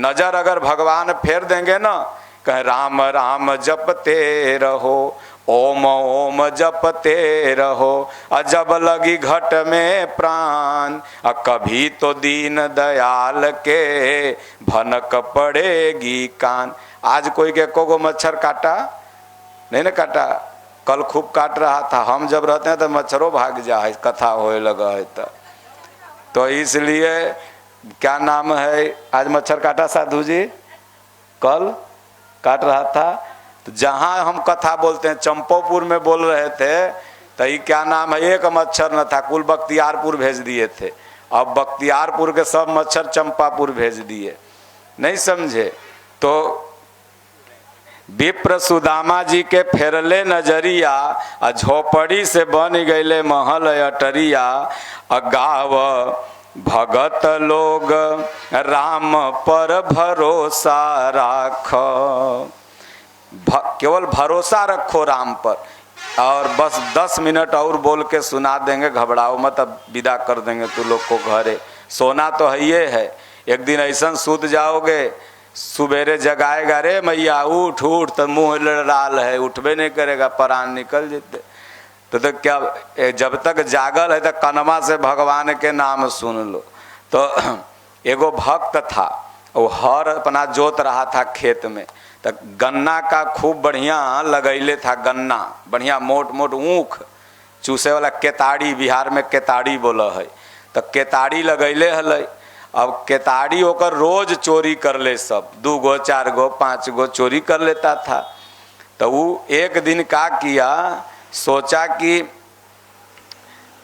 Speaker 1: नजर अगर भगवान फेर देंगे ना कह राम राम जपते रहो, ओम ओम जपते रहो, जब लगी घट में प्राण, कभी तो दीन दयाल के भनक पड़ेगी कान। आज कोई के को मच्छर काटा नहीं ना काटा, कल खूब काट रहा था। हम जब रहते हैं तो मच्छरों भाग जाए, कथा होए लगा है तो इसलिए क्या नाम है, आज मच्छर काटा साधु जी, कल काट रहा था। तो जहाँ हम कथा बोलते हैं, चंपोपुर में बोल रहे थे, तो ये क्या नाम है, एक मच्छर न था, कुल बख्तियारपुर भेज दिए थे। अब बख्तियारपुर के सब मच्छर चंपापुर भेज दिए, नहीं समझे। तो विप्र सुदामा जी के फेरले नजरिया, झोपड़ी से बन गईले महल अटरिया, गाव भगत लोग राम पर भरोसा राख। केवल भरोसा रखो राम पर, और बस 10 मिनट और बोल के सुना देंगे, घबराओ मत, अब विदा कर देंगे तू लोग को घरे। सोना तो है ये है, एक दिन ऐसा सूत जाओगे, सुबेरे जगाएगा, रे मैया उठ उठ, तो मुँह लड़ाल है, उठबे नहीं करेगा, प्राण निकल जेते। तो क्या जब तक जागल है तो कनमा से भगवान के नाम सुन लो। तो एगो भक्त था, वो हर अपना जोत रहा था खेत में, तो गन्ना का खूब बढ़िया लगैले था, गन्ना बढ़िया मोट मोट ऊख चूसे वाला, केताड़ी, बिहार में केताड़ी बोला है, तो केताड़ी लगैले हल। अब केताड़ी होकर रोज चोरी कर ले, सब 2 गो 4 गो 5 गो चोरी कर लेता था। तो वो एक दिन का किया, सोचा कि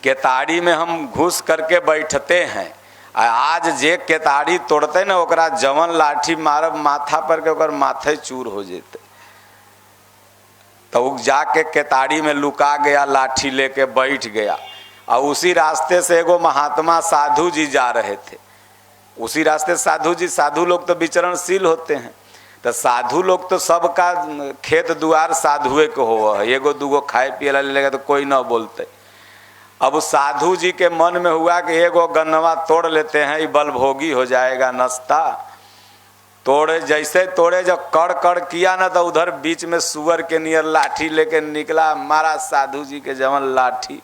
Speaker 1: केताड़ी में हम घुस करके बैठते हैं, आज जे केताड़ी तोड़ते न ओकरा जवन लाठी मारब माथा पर के ओकर माथे चूर हो जेते। तो जाके केताड़ी में लुका गया, लाठी लेके बैठ गया। और उसी रास्ते से एगो महात्मा साधु जी जा रहे थे, उसी रास्ते साधु जी, साधु लोग तो विचरणशील होते हैं, तो साधु लोग तो सबका खेत दुआर साधुए को हो है, एगो दूगो खाए पिए ला लेगा तो कोई ना बोलते। अब साधु जी के मन में हुआ कि एगो गन्नवा तोड़ लेते हैं, ये बलभोगी हो जाएगा नाश्ता। तोड़े, जैसे तोड़े जब कड़ कड़ किया ना, तो उधर बीच में सुअर के नियर लाठी लेके निकला, मारा साधु जी के जवन लाठी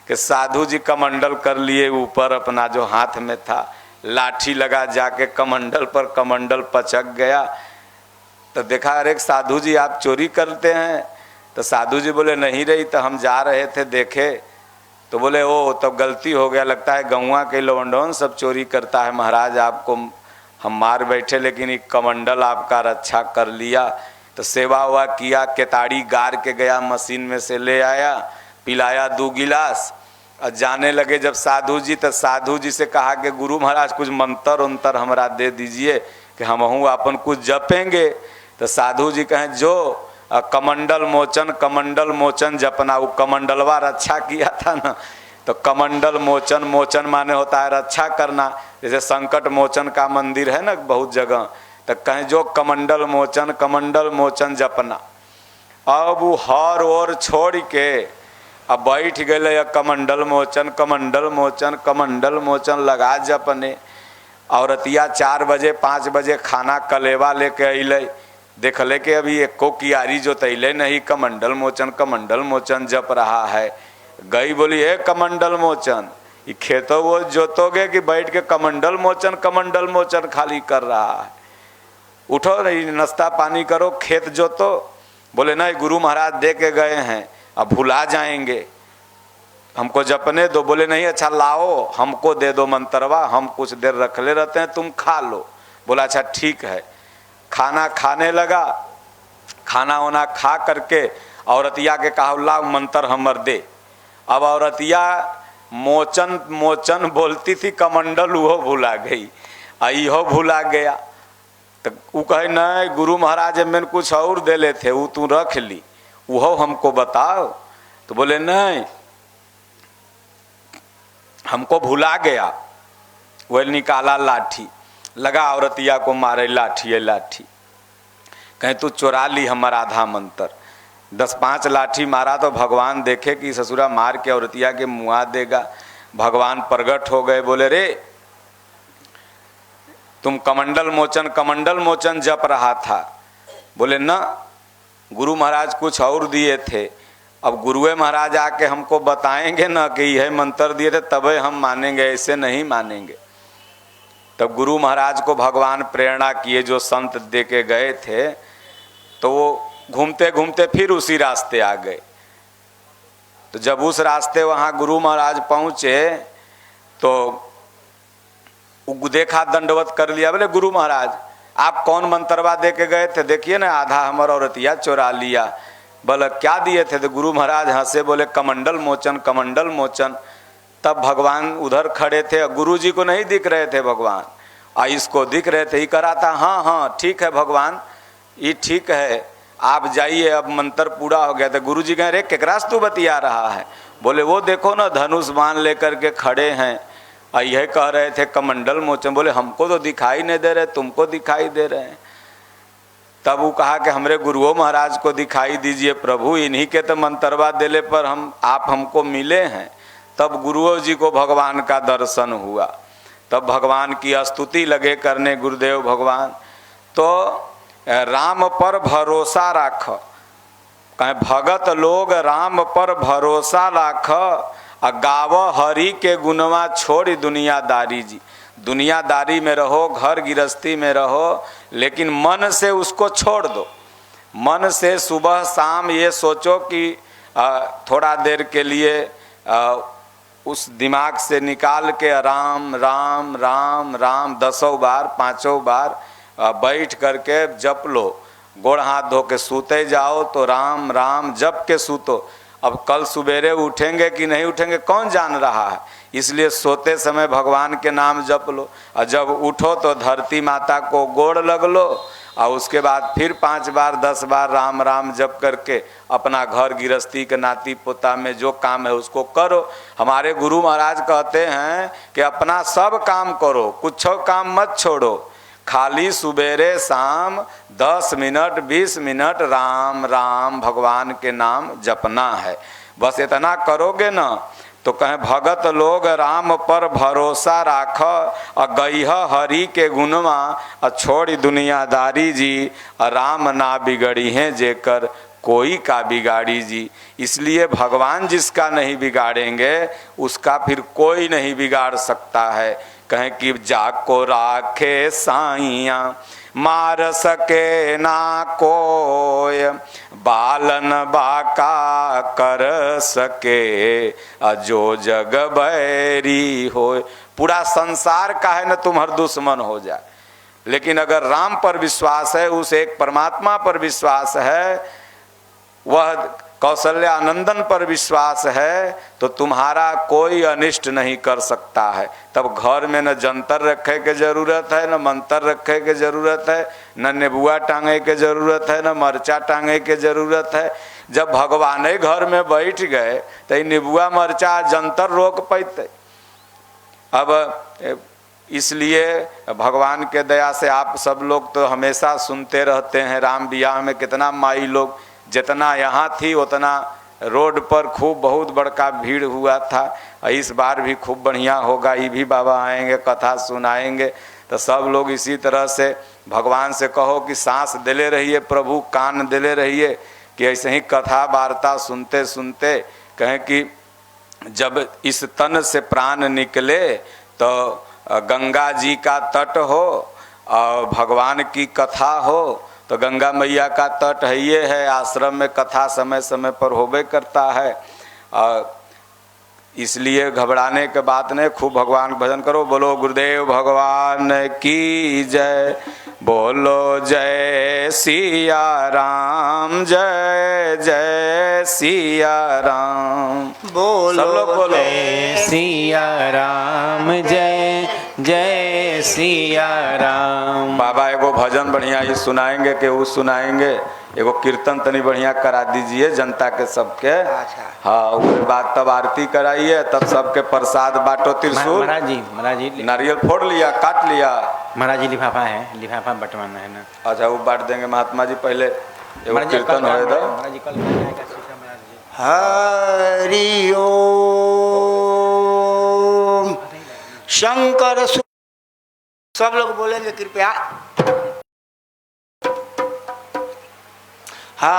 Speaker 1: कि साधु जी कमंडल कर लिए ऊपर, अपना जो हाथ में था लाठी लगा, जाके कमंडल पर कमंडल पचक गया। तो देखा, अरे साधु जी आप चोरी करते हैं? तो साधु जी बोले नहीं रही, तो हम जा रहे थे देखे। तो बोले ओ तब गलती हो गया, लगता है गौवा के लवंडौन सब चोरी करता है महाराज, आपको हम मार बैठे, लेकिन एक कमंडल आपका रक्षा कर लिया। तो सेवा हुआ किया, केताड़ी गार के गया, मशीन में से ले आया, पिलाया 2 गिलास। और जाने लगे जब साधु जी, तो साधु जी से कहा कि गुरु महाराज कुछ मंत्र उन्तर हमरा दे दीजिए कि हम हूँ अपन कुछ जपेंगे। तो साधु जी कहें जो कमंडल मोचन जपना, वो कमंडलवा रक्षा किया था ना, तो कमंडल मोचन, मोचन माने होता है रक्षा करना, जैसे संकट मोचन का मंदिर है ना बहुत जगह, तो कहें जो कमंडल मोचन जपना। अब वो हर ओर छोड़ के अब बैठ गए, कमंडल मोचन लगा जपने। औरतिया 4 बजे 5 बजे खाना कलेवा लेके अले, देखले कि अभी एको कियारी जो तैले नहीं, कमंडल मोचन जप रहा है। गई बोली हे कमंडल मोचन, ये खेतो वो जोतोगे कि बैठ के कमंडल मोचन खाली कर रहा है? उठो नहीं, नाश्ता पानी करो, खेत जोतो। बोले नहीं गुरु महाराज दे के गए हैं, अब भुला जाएंगे, हमको जपने दो। बोले नहीं, अच्छा लाओ हमको दे दो मंत्रवा, हम कुछ देर रख ले रहते हैं, तुम खा लो। बोला अच्छा ठीक है। खाना खाने लगा, खाना वाना खा करके औरतिया के कहा ला मंत्र हमर दे। अब औरतिया मोचन बोलती थी, कमंडल वो भुला गई, इहो भुला गया। तो वो कहे नहीं गुरु महाराज मैंने कुछ और दे ले थे, वो तू रख ली, वो हमको बताओ। तो बोले नहीं हमको भुला गया। वह निकाला लाठी, लगा औरतिया को मारे, लाठी कहीं तू चुरा ली हमारा आधा मंत्र। 10-5 लाठी मारा तो भगवान देखे कि ससुरा मार के औरतिया के मुआ देगा। भगवान प्रगट हो गए, बोले रे तुम कमंडल मोचन जप रहा था, बोले ना, गुरु महाराज कुछ और दिए थे, अब गुरुए महाराज आके हमको बताएंगे ना कि यह मंत्र दिए थे तबे हम मानेंगे, ऐसे नहीं मानेंगे। तब गुरु महाराज को भगवान प्रेरणा किए, जो संत दे के गए थे, तो वो घूमते घूमते फिर उसी रास्ते आ गए। तो जब उस रास्ते वहाँ गुरु महाराज पहुँचे तो देखा, दंडवत कर लिया। बोले गुरु महाराज आप कौन मंत्रवा दे के गए थे, देखिए ना आधा हमारा औरतिया चुरा लिया। बोले क्या दिए थे? तो गुरु महाराज हंसे, बोले कमंडल मोचन, कमंडल मोचन। तब भगवान उधर खड़े थे, गुरु जी को नहीं दिख रहे थे भगवान, इसको दिख रहे थे। ही करा था, हाँ हाँ ठीक है भगवान, ये ठीक है, आप जाइए, अब मंत्र पूरा हो गया। तो गुरु जी कह रहे केकरास तू बतिया रहा है? बोले वो देखो ना धनुष बाण लेकर के खड़े हैं, यह कह रहे थे कमंडल मोचन। बोले हमको तो दिखाई नहीं दे रहे, तुमको दिखाई दे रहे हैं। तब वो कहा कि हमरे गुरुओं महाराज को दिखाई दीजिए प्रभु, इन्हीं के तो मंत्रवा देले पर आप हमको मिले हैं। तब गुरुओं जी को भगवान का दर्शन हुआ। तब भगवान की स्तुति लगे करने गुरुदेव भगवान। तो राम पर भरोसा राख, कहे भगत लोग राम पर भरोसा राख, गाव हरि के गुणवा छोड़ दुनियादारी जी। दुनियादारी में रहो, घर गृहस्थी में रहो, लेकिन मन से उसको छोड़ दो। मन से सुबह शाम ये सोचो कि थोड़ा देर के लिए उस दिमाग से निकाल के राम राम राम राम 10 बार 5 बार बैठ करके जप लो। गोड़ हाथ धो के सूते जाओ तो राम राम जप के सूतो। अब कल सवेरे उठेंगे कि नहीं उठेंगे कौन जान रहा है, इसलिए सोते समय भगवान के नाम जप लो। और जब उठो तो धरती माता को गोड़ लग लो, और उसके बाद फिर 5 बार 10 बार राम राम जप करके अपना घर गृहस्थी के नाती पोता में जो काम है उसको करो। हमारे गुरु महाराज कहते हैं कि अपना सब काम करो, कुछ काम मत छोड़ो, खाली सुबेरे शाम 10 मिनट 20 मिनट राम राम भगवान के नाम जपना है। बस इतना करोगे ना तो कहें भगत लोग राम पर भरोसा राख, गईह हरि के गुणवा छोड़ दुनियादारी जी। राम ना बिगड़ी हैं जेकर कोई का बिगाड़ी जी। इसलिए भगवान जिसका नहीं बिगाड़ेंगे उसका फिर कोई नहीं बिगाड़ सकता है। कहें कि जाको राखे साइया मार सके ना कोय, बालन बाका कर सके जो जग बैरी होय। पूरा संसार का है न तुम्हार दुश्मन हो जाए, लेकिन अगर राम पर विश्वास है, उस एक परमात्मा पर विश्वास है, वह कौशल्यानंदन पर विश्वास है, तो तुम्हारा कोई अनिष्ट नहीं कर सकता है। तब घर में न जंतर रखे के जरूरत है, न मंत्र रखे के जरूरत है, न नेबुआ टांगे के जरूरत है, न मरचा टांगे के जरूरत है। जब भगवान घर में बैठ गए तो नेबुआ मरचा जंतर रोक पैते। अब इसलिए भगवान के दया से आप सब लोग तो हमेशा सुनते रहते हैं, राम बियाह में कितना माई लोग, जितना यहाँ थी उतना रोड पर खूब बहुत बड़का भीड़ हुआ था। इस बार भी खूब बढ़िया होगा, ये भी बाबा आएंगे कथा सुनाएंगे। तो सब लोग इसी तरह से भगवान से कहो कि सांस दिले रहिए प्रभु, कान दिले रहिए, कि ऐसे ही कथा वार्ता सुनते सुनते कहें कि जब इस तन से प्राण निकले तो गंगा जी का तट हो और भगवान की कथा हो, तो गंगा मैया का तट है, ये है आश्रम में कथा समय समय पर होबे करता है। इसलिए घबराने के बात नहीं, खूब भगवान का भजन करो। बोलो गुरुदेव भगवान की जय, बोलो जय सिया राम, जय जय सिया राम।
Speaker 2: बोलो जय सिया राम, जय जय सिया राम।
Speaker 1: बाबा एगो भजन बढ़िया ये सुनाएंगे कि वो सुनाएंगे, एगो कीर्तन तनी बढ़िया करा दीजिए जनता के सबके।
Speaker 2: अच्छा।
Speaker 1: हाँ, उसके बाद तब आरती कराइए, तब सबके प्रसाद बांटो। त्रिशूल
Speaker 2: महाराज जी
Speaker 1: नारियल फोड़ लिया, काट लिया।
Speaker 2: महाराज जी लिफाफा है, लिफाफा बंटवाना है ना।
Speaker 1: अच्छा, वो बांट देंगे महात्मा जी। पहले एगो कीर्तन होए दो।
Speaker 2: महाराज जी कल जाएगा शीशा महाराज जी।
Speaker 3: हरि ओम शंकर। सब लोग बोलेंगे कृपया। हा